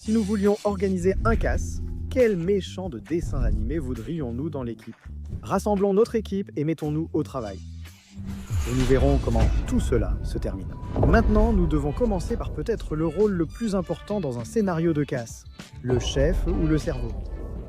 Si nous voulions organiser un casse, quel méchant de dessin animé voudrions-nous dans l'équipe? Rassemblons notre équipe et mettons-nous au travail. Et nous verrons comment tout cela se termine. Maintenant, nous devons commencer par peut-être le rôle le plus important dans un scénario de casse, le chef ou le cerveau.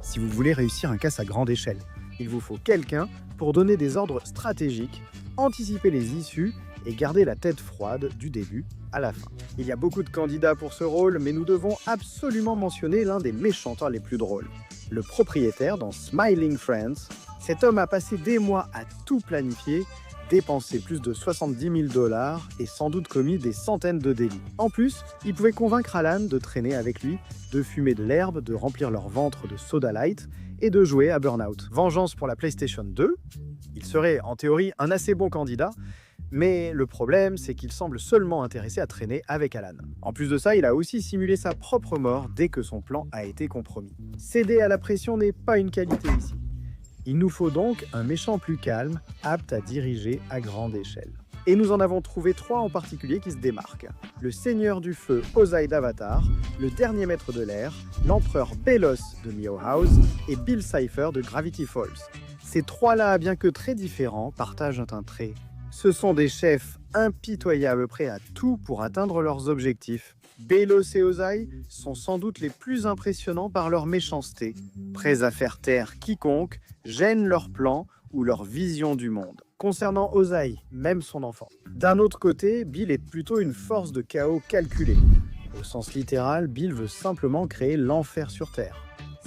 Si vous voulez réussir un casse à grande échelle, il vous faut quelqu'un pour donner des ordres stratégiques, anticiper les issues et garder la tête froide du début à la fin. Il y a beaucoup de candidats pour ce rôle, mais nous devons absolument mentionner l'un des méchantins les plus drôles. Le propriétaire dans Smiling Friends. Cet homme a passé des mois à tout planifier, dépensé plus de 70 000 $ et sans doute commis des centaines de délits. En plus, il pouvait convaincre Alan de traîner avec lui, de fumer de l'herbe, de remplir leur ventre de soda light et de jouer à Burnout. Vengeance pour la PlayStation 2. Il serait en théorie un assez bon candidat, mais le problème, c'est qu'il semble seulement intéressé à traîner avec Alan. En plus de ça, il a aussi simulé sa propre mort dès que son plan a été compromis. Céder à la pression n'est pas une qualité ici. Il nous faut donc un méchant plus calme, apte à diriger à grande échelle. Et nous en avons trouvé 3 en particulier qui se démarquent. Le seigneur du feu Ozai d'Avatar, le dernier maître de l'air, l'empereur Belos de Mio House et Bill Cipher de Gravity Falls. Ces 3-là, bien que très différents, partagent un trait. Ce sont des chefs impitoyables, prêts à tout pour atteindre leurs objectifs. Belos et Ozai sont sans doute les plus impressionnants par leur méchanceté, prêts à faire taire quiconque gêne leur plan ou leur vision du monde. Concernant Ozai, même son enfant. D'un autre côté, Bill est plutôt une force de chaos calculée. Au sens littéral, Bill veut simplement créer l'enfer sur Terre.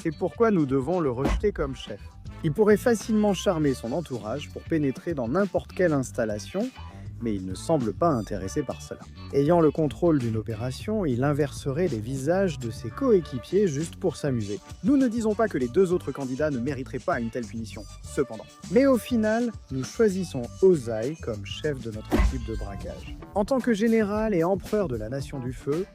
C'est pourquoi nous devons le rejeter comme chef. Il pourrait facilement charmer son entourage pour pénétrer dans n'importe quelle installation, mais il ne semble pas intéressé par cela. Ayant le contrôle d'une opération, il inverserait les visages de ses coéquipiers juste pour s'amuser. Nous ne disons pas que les 2 autres candidats ne mériteraient pas une telle punition, cependant. Mais au final, nous choisissons Ozai comme chef de notre équipe de braquage. En tant que général et empereur de la Nation du Feu,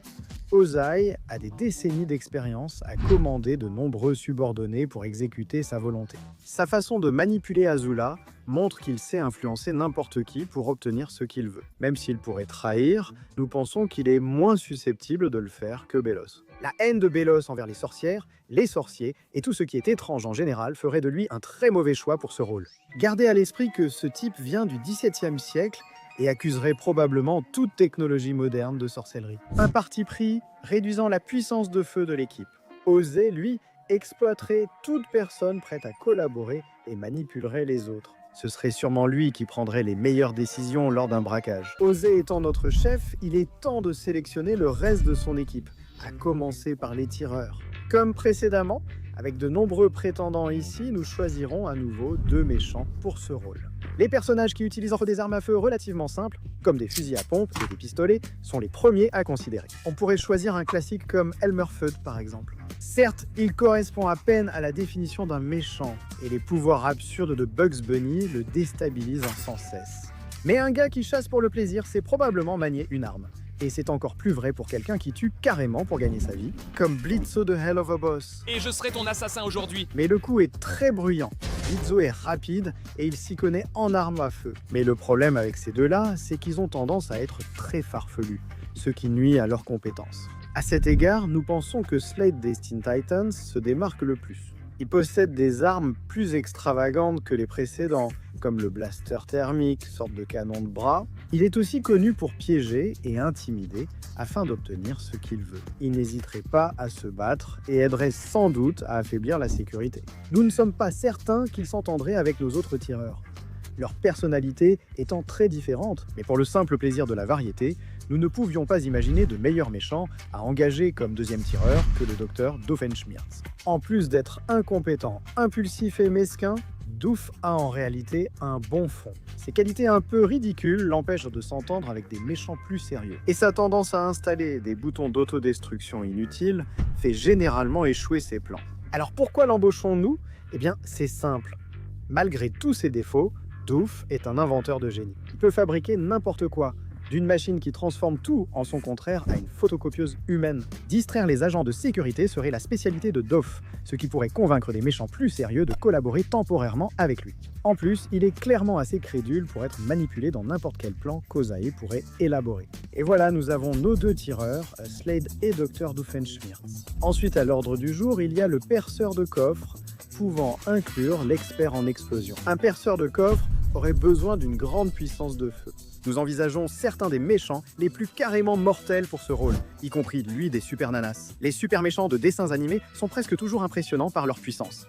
Ozai a des décennies d'expérience à commander de nombreux subordonnés pour exécuter sa volonté. Sa façon de manipuler Azula montre qu'il sait influencer n'importe qui pour obtenir ce qu'il veut. Même s'il pourrait trahir, nous pensons qu'il est moins susceptible de le faire que Belos. La haine de Belos envers les sorcières, les sorciers et tout ce qui est étrange en général ferait de lui un très mauvais choix pour ce rôle. Gardez à l'esprit que ce type vient du XVIIe siècle et accuserait probablement toute technologie moderne de sorcellerie. Un parti pris réduisant la puissance de feu de l'équipe. Ozai, lui, exploiterait toute personne prête à collaborer et manipulerait les autres. Ce serait sûrement lui qui prendrait les meilleures décisions lors d'un braquage. Ozai étant notre chef, il est temps de sélectionner le reste de son équipe, à commencer par les tireurs. Comme précédemment, avec de nombreux prétendants ici, nous choisirons à nouveau 2 méchants pour ce rôle. Les personnages qui utilisent des armes à feu relativement simples, comme des fusils à pompe et des pistolets, sont les premiers à considérer. On pourrait choisir un classique comme Elmer Fudd par exemple. Certes, il correspond à peine à la définition d'un méchant, et les pouvoirs absurdes de Bugs Bunny le déstabilisent sans cesse. Mais un gars qui chasse pour le plaisir sait probablement manier une arme. Et c'est encore plus vrai pour quelqu'un qui tue carrément pour gagner sa vie, comme Blitzo de Hell of a Boss. Et je serai ton assassin aujourd'hui. Mais le coup est très bruyant. Blitzo est rapide et il s'y connaît en armes à feu. Mais le problème avec ces 2-là, c'est qu'ils ont tendance à être très farfelus, ce qui nuit à leurs compétences. À cet égard, nous pensons que Slade des Teen Titans se démarque le plus. Il possède des armes plus extravagantes que les précédents, comme le blaster thermique, sorte de canon de bras. Il est aussi connu pour piéger et intimider afin d'obtenir ce qu'il veut. Il n'hésiterait pas à se battre et aiderait sans doute à affaiblir la sécurité. Nous ne sommes pas certains qu'il s'entendrait avec nos autres tireurs, leur personnalité étant très différente, mais pour le simple plaisir de la variété, nous ne pouvions pas imaginer de meilleur méchant à engager comme 2e tireur que le docteur Doofenshmirtz. En plus d'être incompétent, impulsif et mesquin, Doof a en réalité un bon fond. Ses qualités un peu ridicules l'empêchent de s'entendre avec des méchants plus sérieux. Et sa tendance à installer des boutons d'autodestruction inutiles fait généralement échouer ses plans. Alors pourquoi l'embauchons-nous? Eh bien, c'est simple. Malgré tous ses défauts, Doof est un inventeur de génie. Il peut fabriquer n'importe quoi, d'une machine qui transforme tout en son contraire à une photocopieuse humaine. Distraire les agents de sécurité serait la spécialité de Doff, ce qui pourrait convaincre des méchants plus sérieux de collaborer temporairement avec lui. En plus, il est clairement assez crédule pour être manipulé dans n'importe quel plan qu'Ozae pourrait élaborer. Et voilà, nous avons nos deux tireurs, Slade et Dr. Doofenshmirtz. Ensuite, à l'ordre du jour, il y a le perceur de coffre, pouvant inclure l'expert en explosion. Un perceur de coffre aurait besoin d'une grande puissance de feu. Nous envisageons certains des méchants les plus carrément mortels pour ce rôle, y compris lui des super nanas. Les super méchants de dessins animés sont presque toujours impressionnants par leur puissance.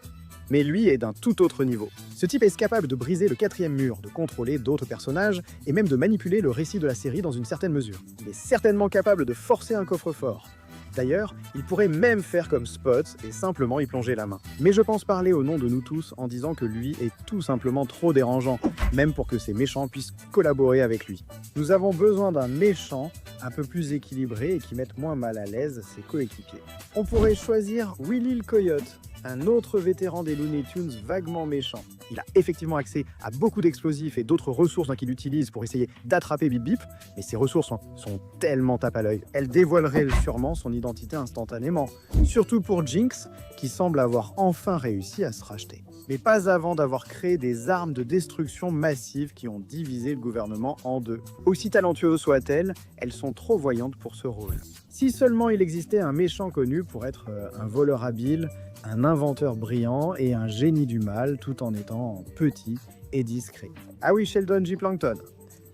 Mais lui est d'un tout autre niveau. Ce type est capable de briser le 4e mur, de contrôler d'autres personnages et même de manipuler le récit de la série dans une certaine mesure. Il est certainement capable de forcer un coffre-fort. D'ailleurs, il pourrait même faire comme Spot et simplement y plonger la main. Mais je pense parler au nom de nous tous en disant que lui est tout simplement trop dérangeant, même pour que ces méchants puissent collaborer avec lui. Nous avons besoin d'un méchant un peu plus équilibré et qui mette moins mal à l'aise ses coéquipiers. On pourrait choisir Willy le Coyote, un autre vétéran des Looney Tunes vaguement méchant. Il a effectivement accès à beaucoup d'explosifs et d'autres ressources qu'il utilise pour essayer d'attraper Bip Bip, mais ces ressources sont tellement tape à l'œil. Elles dévoileraient sûrement son identité instantanément. Surtout pour Jinx, qui semble avoir enfin réussi à se racheter. Mais pas avant d'avoir créé des armes de destruction massives qui ont divisé le gouvernement en deux. Aussi talentueuses soient-elles, elles sont trop voyantes pour ce rôle. Si seulement il existait un méchant connu pour être un voleur habile, un inventeur brillant et un génie du mal, tout en étant petit et discret. Ah oui, Sheldon J. Plankton.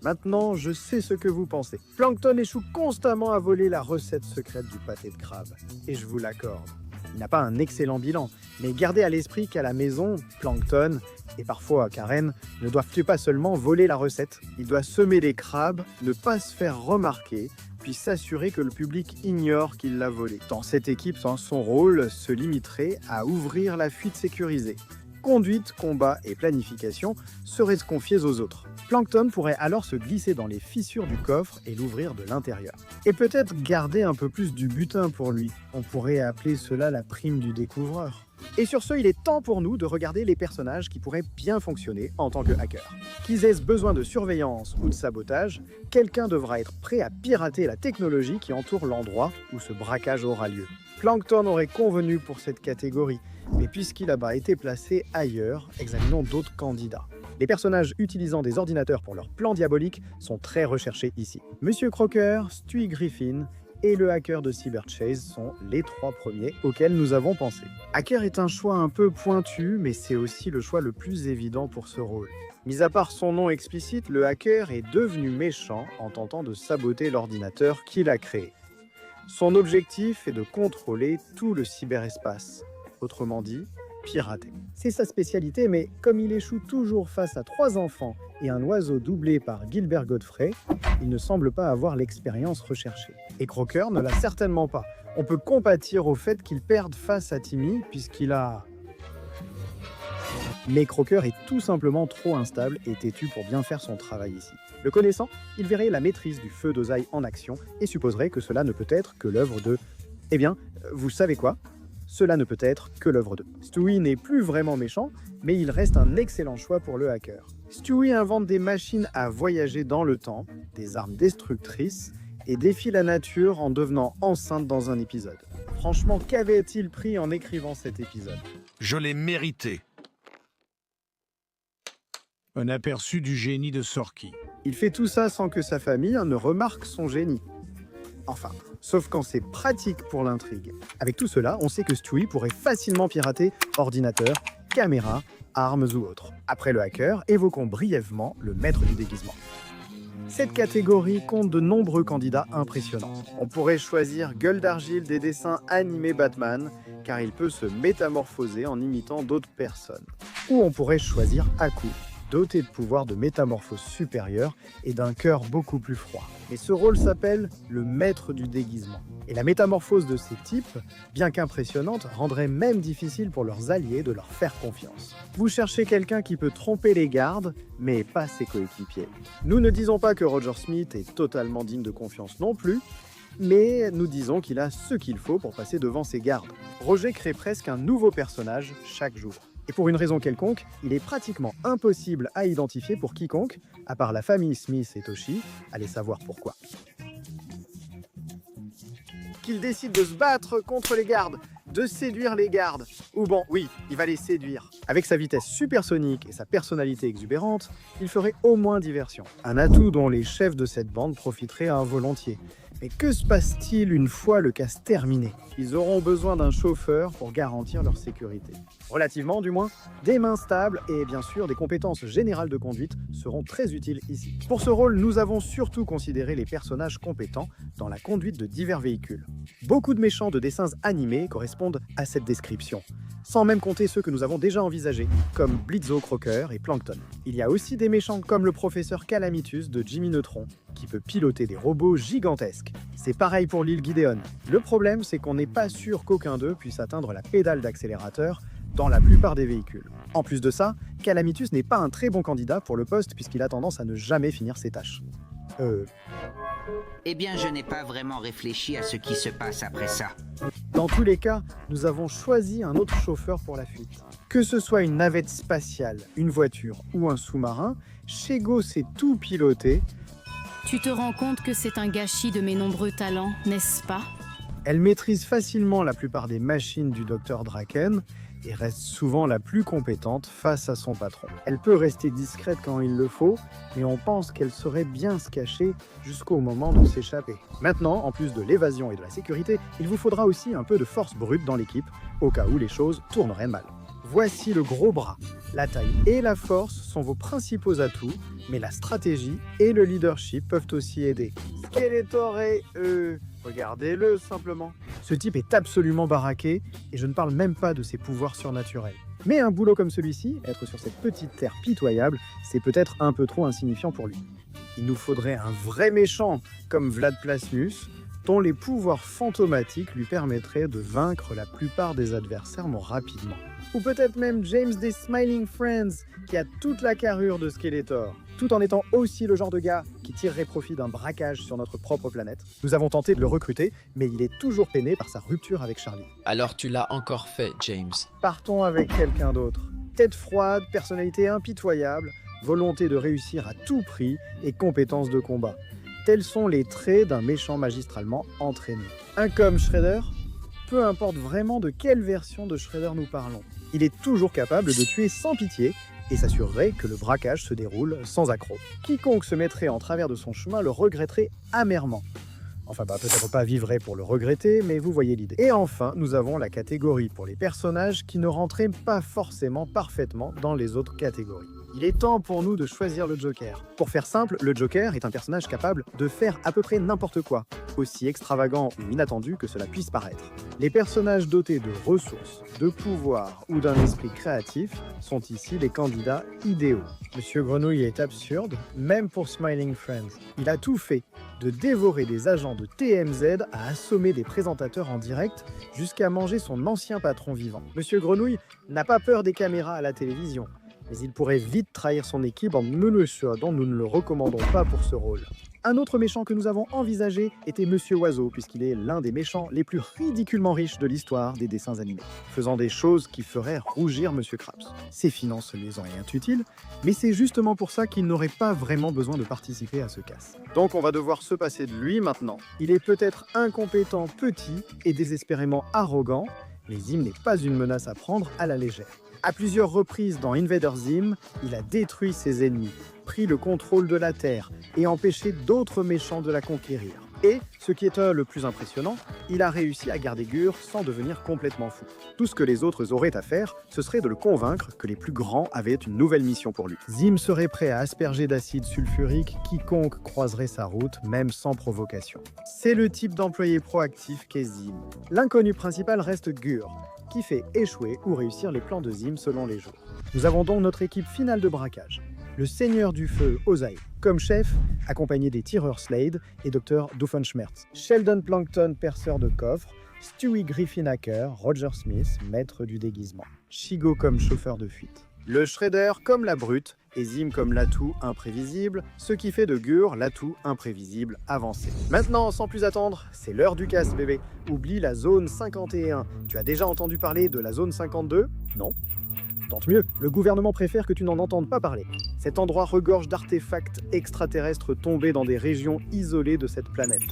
Maintenant, je sais ce que vous pensez. Plankton échoue constamment à voler la recette secrète du pâté de crabe. Et je vous l'accorde. Il n'a pas un excellent bilan, mais gardez à l'esprit qu'à la maison, Plankton, et parfois Karen, ne doivent pas seulement voler la recette. Il doit semer les crabes, ne pas se faire remarquer, puis s'assurer que le public ignore qu'il l'a volé. Dans cette équipe, son rôle se limiterait à ouvrir la fuite sécurisée. Conduite, combat et planification seraient confiés aux autres. Plankton pourrait alors se glisser dans les fissures du coffre et l'ouvrir de l'intérieur. Et peut-être garder un peu plus du butin pour lui. On pourrait appeler cela la prime du découvreur. Et sur ce, il est temps pour nous de regarder les personnages qui pourraient bien fonctionner en tant que hackers. Qu'ils aient besoin de surveillance ou de sabotage, quelqu'un devra être prêt à pirater la technologie qui entoure l'endroit où ce braquage aura lieu. Plankton aurait convenu pour cette catégorie, mais puisqu'il a été placé ailleurs, examinons d'autres candidats. Les personnages utilisant des ordinateurs pour leur plan diabolique sont très recherchés ici. Monsieur Crocker, Stewie Griffin et le hacker de Cyberchase sont les 3 premiers auxquels nous avons pensé. Hacker est un choix un peu pointu, mais c'est aussi le choix le plus évident pour ce rôle. Mis à part son nom explicite, le hacker est devenu méchant en tentant de saboter l'ordinateur qu'il a créé. Son objectif est de contrôler tout le cyberespace, autrement dit, pirater. C'est sa spécialité, mais comme il échoue toujours face à 3 enfants et un oiseau doublé par Gilbert Godfrey, il ne semble pas avoir l'expérience recherchée. Et Crocker ne l'a certainement pas. On peut compatir au fait qu'il perde face à Timmy, puisqu'il a... Mais Crocker est tout simplement trop instable et têtu pour bien faire son travail ici. Le connaissant, il verrait la maîtrise du feu d'Ozae en action et supposerait que cela ne peut être que l'œuvre de... Eh bien, vous savez quoi ? Cela ne peut être que l'œuvre de... Stewie n'est plus vraiment méchant, mais il reste un excellent choix pour le hacker. Stewie invente des machines à voyager dans le temps, des armes destructrices, et défie la nature en devenant enceinte dans un épisode. Franchement, qu'avait-il pris en écrivant cet épisode ? Je l'ai mérité. Un aperçu du génie de Sorky. Il fait tout ça sans que sa famille ne remarque son génie. Enfin, sauf quand c'est pratique pour l'intrigue. Avec tout cela, on sait que Stewie pourrait facilement pirater ordinateur, caméra, armes ou autres. Après le hacker, évoquons brièvement le maître du déguisement. Cette catégorie compte de nombreux candidats impressionnants. On pourrait choisir Gueule d'Argile des dessins animés Batman, car il peut se métamorphoser en imitant d'autres personnes. Ou on pourrait choisir Aku, doté de pouvoirs de métamorphose supérieure et d'un cœur beaucoup plus froid. Et ce rôle s'appelle le maître du déguisement. Et la métamorphose de ces types, bien qu'impressionnante, rendrait même difficile pour leurs alliés de leur faire confiance. Vous cherchez quelqu'un qui peut tromper les gardes, mais pas ses coéquipiers. Nous ne disons pas que Roger Smith est totalement digne de confiance non plus, mais nous disons qu'il a ce qu'il faut pour passer devant ses gardes. Roger crée presque un nouveau personnage chaque jour. Et pour une raison quelconque, il est pratiquement impossible à identifier pour quiconque, à part la famille Smith et Toshi, allez savoir pourquoi. Qu'il décide de se battre contre les gardes, de séduire les gardes. Ou bon, oui, il va les séduire. Avec sa vitesse supersonique et sa personnalité exubérante, il ferait au moins diversion. Un atout dont les chefs de cette bande profiteraient volontiers. Mais que se passe-t-il une fois le casse terminé? Ils auront besoin d'un chauffeur pour garantir leur sécurité. Relativement, du moins, des mains stables et bien sûr des compétences générales de conduite seront très utiles ici. Pour ce rôle, nous avons surtout considéré les personnages compétents dans la conduite de divers véhicules. Beaucoup de méchants de dessins animés correspondent à cette description, sans même compter ceux que nous avons déjà envisagés, comme Blitzo Crocker et Plankton. Il y a aussi des méchants comme le professeur Calamitus de Jimmy Neutron, qui peut piloter des robots gigantesques. C'est pareil pour l'île Gideon. Le problème, c'est qu'on n'est pas sûr qu'aucun d'eux puisse atteindre la pédale d'accélérateur dans la plupart des véhicules. En plus de ça, Calamitus n'est pas un très bon candidat pour le poste puisqu'il a tendance à ne jamais finir ses tâches. Eh bien, je n'ai pas vraiment réfléchi à ce qui se passe après ça. Dans tous les cas, nous avons choisi un autre chauffeur pour la fuite. Que ce soit une navette spatiale, une voiture ou un sous-marin, Shego sait tout piloter. Tu te rends compte que c'est un gâchis de mes nombreux talents, n'est-ce pas? Elle maîtrise facilement la plupart des machines du Dr Draken et reste souvent la plus compétente face à son patron. Elle peut rester discrète quand il le faut, mais on pense qu'elle saurait bien se cacher jusqu'au moment de s'échapper. Maintenant, en plus de l'évasion et de la sécurité, il vous faudra aussi un peu de force brute dans l'équipe, au cas où les choses tourneraient mal. Voici le gros bras. La taille et la force sont vos principaux atouts, mais la stratégie et le leadership peuvent aussi aider. Skeletor est... regardez-le simplement. Ce type est absolument baraqué, et je ne parle même pas de ses pouvoirs surnaturels. Mais un boulot comme celui-ci, être sur cette petite terre pitoyable, c'est peut-être un peu trop insignifiant pour lui. Il nous faudrait un vrai méchant, comme Vlad Plasmus, dont les pouvoirs fantomatiques lui permettraient de vaincre la plupart des adversaires rapidement. Ou peut-être même James des Smiling Friends, qui a toute la carrure de Skeletor, tout en étant aussi le genre de gars qui tirerait profit d'un braquage sur notre propre planète. Nous avons tenté de le recruter, mais il est toujours peiné par sa rupture avec Charlie. Alors tu l'as encore fait, James. Partons avec quelqu'un d'autre. Tête froide, personnalité impitoyable, volonté de réussir à tout prix et compétences de combat. Tels sont les traits d'un méchant magistralement entraîné. Un comme Shredder, peu importe vraiment de quelle version de Shredder nous parlons. Il est toujours capable de tuer sans pitié et s'assurerait que le braquage se déroule sans accroc. Quiconque se mettrait en travers de son chemin le regretterait amèrement. Enfin, peut-être pas vivrait pour le regretter, mais vous voyez l'idée. Et enfin, nous avons la catégorie pour les personnages qui ne rentraient pas forcément parfaitement dans les autres catégories. Il est temps pour nous de choisir le Joker. Pour faire simple, le Joker est un personnage capable de faire à peu près n'importe quoi, aussi extravagant ou inattendu que cela puisse paraître. Les personnages dotés de ressources, de pouvoirs ou d'un esprit créatif sont ici les candidats idéaux. Monsieur Grenouille est absurde, même pour Smiling Friends. Il a tout fait, de dévorer des agents de TMZ à assommer des présentateurs en direct, jusqu'à manger son ancien patron vivant. Monsieur Grenouille n'a pas peur des caméras à la télévision, mais il pourrait vite trahir son équipe en menaçant, dont nous ne le recommandons pas pour ce rôle. Un autre méchant que nous avons envisagé était Monsieur Oiseau, puisqu'il est l'un des méchants les plus ridiculement riches de l'histoire des dessins animés, faisant des choses qui feraient rougir Monsieur Krabs. Ses finances lui ont rien utiles, mais c'est justement pour ça qu'il n'aurait pas vraiment besoin de participer à ce casse. Donc on va devoir se passer de lui maintenant. Il est peut-être incompétent, petit et désespérément arrogant, mais Zim n'est pas une menace à prendre à la légère. À plusieurs reprises dans Invader Zim, il a détruit ses ennemis, pris le contrôle de la Terre et empêché d'autres méchants de la conquérir. Et, ce qui est le plus impressionnant, il a réussi à garder Gur sans devenir complètement fou. Tout ce que les autres auraient à faire, ce serait de le convaincre que les plus grands avaient une nouvelle mission pour lui. Zim serait prêt à asperger d'acide sulfurique quiconque croiserait sa route, même sans provocation. C'est le type d'employé proactif qu'est Zim. L'inconnu principal reste Gur, qui fait échouer ou réussir les plans de Zim selon les jours. Nous avons donc notre équipe finale de braquage. Le seigneur du feu Ozai, comme chef, accompagné des tireurs Slade et Dr Doofenshmirtz. Sheldon Plankton, perceur de coffres, Stewie Griffin-Hacker, Roger Smith, maître du déguisement. Shigo comme chauffeur de fuite. Le Shredder comme la brute, et Zim comme l'atout imprévisible, ce qui fait de Gur l'atout imprévisible avancé. Maintenant, sans plus attendre, c'est l'heure du casse, bébé. Oublie la zone 51. Tu as déjà entendu parler de la zone 52 ? Non ? Tant mieux, le gouvernement préfère que tu n'en entendes pas parler. Cet endroit regorge d'artefacts extraterrestres tombés dans des régions isolées de cette planète.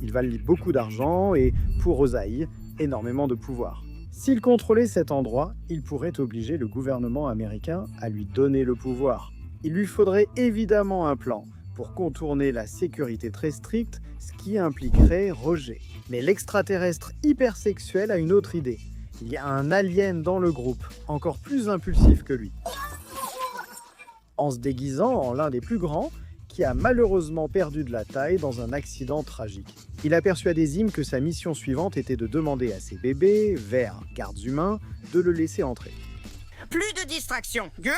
Ils valent beaucoup d'argent et, pour Ozai, énormément de pouvoir. S'il contrôlait cet endroit, il pourrait obliger le gouvernement américain à lui donner le pouvoir. Il lui faudrait évidemment un plan pour contourner la sécurité très stricte, ce qui impliquerait Roger. Mais l'extraterrestre hypersexuel a une autre idée. Il y a un alien dans le groupe, encore plus impulsif que lui. En se déguisant en l'un des plus grands, qui a malheureusement perdu de la taille dans un accident tragique. Il a persuadé Zim que sa mission suivante était de demander à ses bébés, vers gardes humains, de le laisser entrer. Plus de distraction. Gur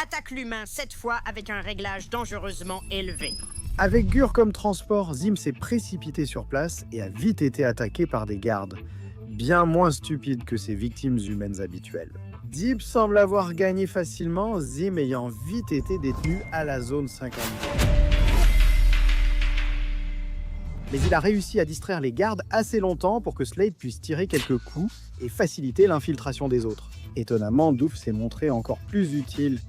attaque l'humain, cette fois avec un réglage dangereusement élevé. Avec Gur comme transport, Zim s'est précipité sur place et a vite été attaqué par des gardes, bien moins stupides que ses victimes humaines habituelles. Deep semble avoir gagné facilement, Zim ayant vite été détenu à la zone 52. Mais il a réussi à distraire les gardes assez longtemps pour que Slade puisse tirer quelques coups et faciliter l'infiltration des autres. Étonnamment, Doof s'est montré encore plus utile.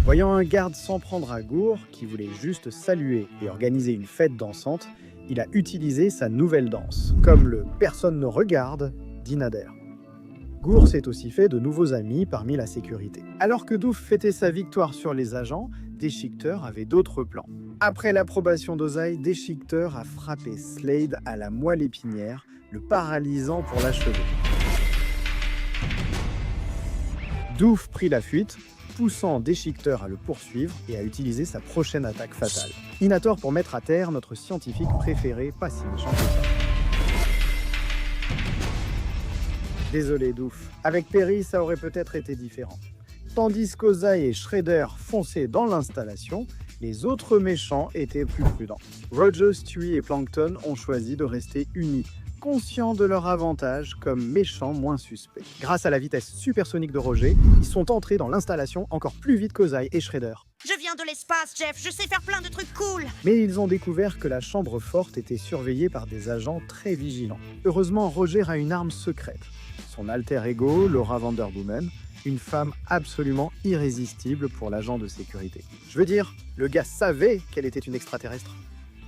Voyant un garde s'en prendre à Gur, qui voulait juste saluer et organiser une fête dansante, il a utilisé sa nouvelle danse, comme le « personne ne regarde » d'Inader. Gur s'est aussi fait de nouveaux amis parmi la sécurité. Alors que Doof fêtait sa victoire sur les agents, Déchiqueteur avait d'autres plans. Après l'approbation d'Ozai, Déchiqueteur a frappé Slade à la moelle épinière, le paralysant pour l'achever. Doof prit la fuite, poussant Déchiqueteur à le poursuivre et à utiliser sa prochaine attaque fatale. Inator pour mettre à terre notre scientifique préféré, pas si méchant que ça. Désolé Doof, avec Perry ça aurait peut-être été différent. Tandis qu'Ozai et Shredder fonçaient dans l'installation, les autres méchants étaient plus prudents. Roger, Stewie et Plankton ont choisi de rester unis, conscients de leur avantage comme méchants moins suspects. Grâce à la vitesse supersonique de Roger, ils sont entrés dans l'installation encore plus vite qu'Ozai et Shredder. Je viens de l'espace, Jeff, je sais faire plein de trucs cool. Mais ils ont découvert que la chambre forte était surveillée par des agents très vigilants. Heureusement, Roger a une arme secrète. Son alter ego, Laura Vanderwoman, une femme absolument irrésistible pour l'agent de sécurité. Je veux dire, le gars savait qu'elle était une extraterrestre.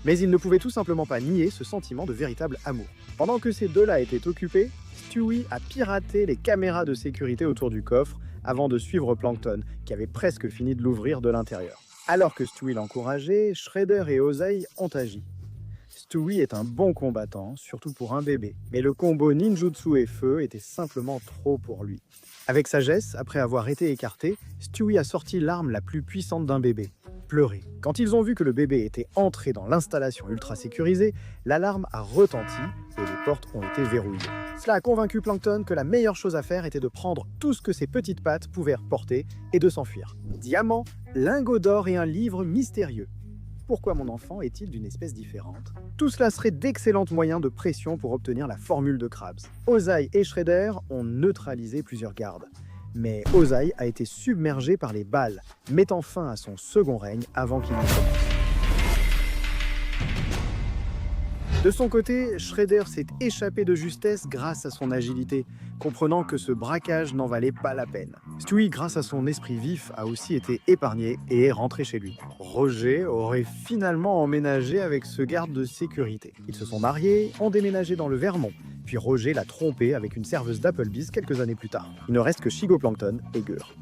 Mais il ne pouvait tout simplement pas nier ce sentiment de véritable amour. Pendant que ces deux-là étaient occupés, Stewie a piraté les caméras de sécurité autour du coffre avant de suivre Plankton, qui avait presque fini de l'ouvrir de l'intérieur. Alors que Stewie l'encourageait, Shredder et Ozai ont agi. Stewie est un bon combattant, surtout pour un bébé, mais le combo ninjutsu et feu était simplement trop pour lui. Avec sagesse, après avoir été écarté, Stewie a sorti l'arme la plus puissante d'un bébé, pleurer. Quand ils ont vu que le bébé était entré dans l'installation ultra sécurisée, l'alarme a retenti et les portes ont été verrouillées. Cela a convaincu Plankton que la meilleure chose à faire était de prendre tout ce que ses petites pattes pouvaient porter et de s'enfuir. Diamants, lingots d'or et un livre mystérieux. Pourquoi mon enfant est-il d'une espèce différente? Tout cela serait d'excellents moyens de pression pour obtenir la formule de Krabs. Ozai et Shredder ont neutralisé plusieurs gardes. Mais Ozai a été submergé par les balles, mettant fin à son second règne avant qu'il ne commence. De son côté, Shredder s'est échappé de justesse grâce à son agilité, comprenant que ce braquage n'en valait pas la peine. Stewie, grâce à son esprit vif, a aussi été épargné et est rentré chez lui. Roger aurait finalement emménagé avec ce garde de sécurité. Ils se sont mariés, ont déménagé dans le Vermont, puis Roger l'a trompé avec une serveuse d'Applebee's quelques années plus tard. Il ne reste que Shigo Plankton et Gur.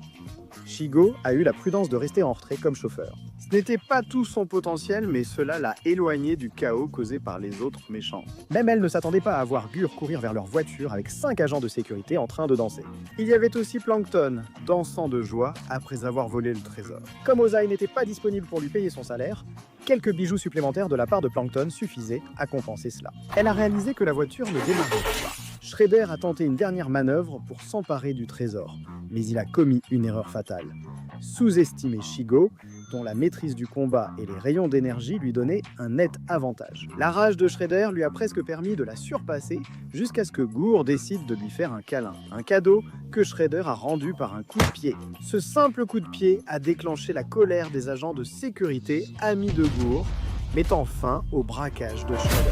Shigo a eu la prudence de rester en retrait comme chauffeur. Ce n'était pas tout son potentiel, mais cela l'a éloigné du chaos causé par les autres méchants. Même elle ne s'attendait pas à voir Gur courir vers leur voiture avec 5 agents de sécurité en train de danser. Il y avait aussi Plankton, dansant de joie après avoir volé le trésor. Comme Ozai n'était pas disponible pour lui payer son salaire, quelques bijoux supplémentaires de la part de Plankton suffisaient à compenser cela. Elle a réalisé que la voiture ne démarrait pas. Shredder a tenté une dernière manœuvre pour s'emparer du trésor, mais il a commis une erreur fatale. Sous-estimer Shigo, dont la maîtrise du combat et les rayons d'énergie lui donnaient un net avantage. La rage de Shredder lui a presque permis de la surpasser jusqu'à ce que Gur décide de lui faire un câlin. Un cadeau que Shredder a rendu par un coup de pied. Ce simple coup de pied a déclenché la colère des agents de sécurité amis de Gur, mettant fin au braquage de Shredder.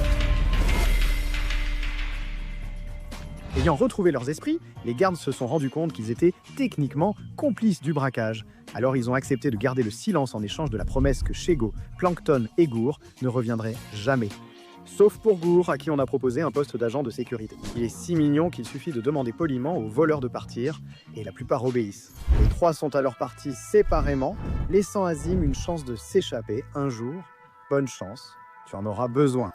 Ayant retrouvé leurs esprits, les gardes se sont rendus compte qu'ils étaient techniquement complices du braquage. Alors ils ont accepté de garder le silence en échange de la promesse que Shego, Plankton et Gour ne reviendraient jamais. Sauf pour Gour, à qui on a proposé un poste d'agent de sécurité. Il est si mignon qu'il suffit de demander poliment aux voleurs de partir, et la plupart obéissent. Les trois sont alors partis séparément, laissant Azim une chance de s'échapper un jour. Bonne chance, tu en auras besoin.